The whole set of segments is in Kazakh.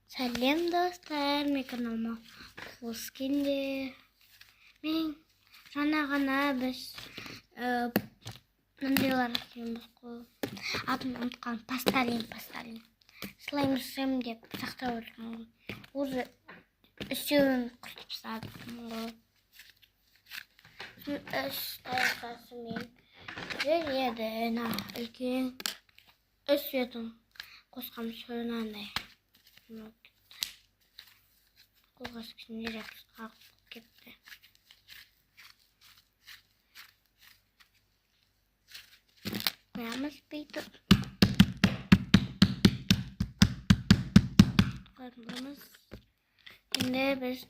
Салем достар, микрономо пускинде. Мен жанагана без нандилар юмско. Адын унткан пасталин. Слайм деп сактап отырмун. Уже өсөөн кылсаад мөн. Эстасмен. Жеде на экен өсөтөн кускам сөнанай. Кулгас кичинерек калып кетти. Коямыз бейтіп. Қоймыз. Енді біз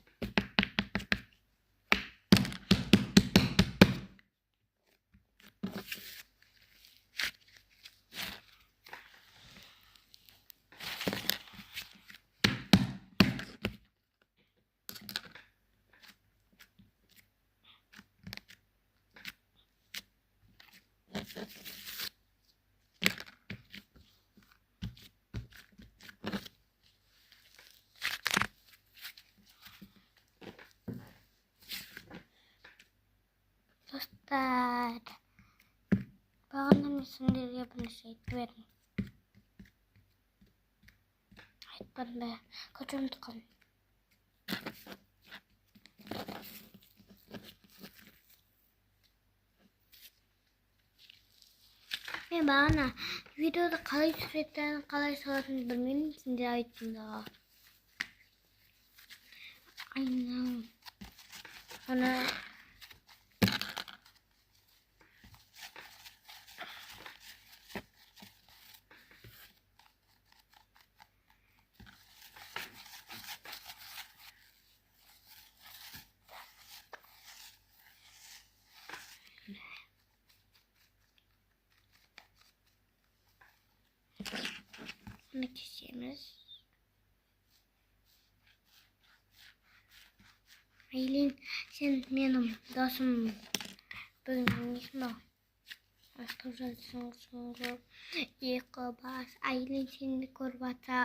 достар. Бағана мен сендерге бір нәрсе айтып едім. Айтпадым ба? Көшірім тұққан. Мен бағана видеода қалай түсіретін, қалай салатынын білмеймін, сендер айттым да. Айнам. Оны kesemiz. Айлин, sen benim dostum. Bugün ismi Айлин, seni korbata,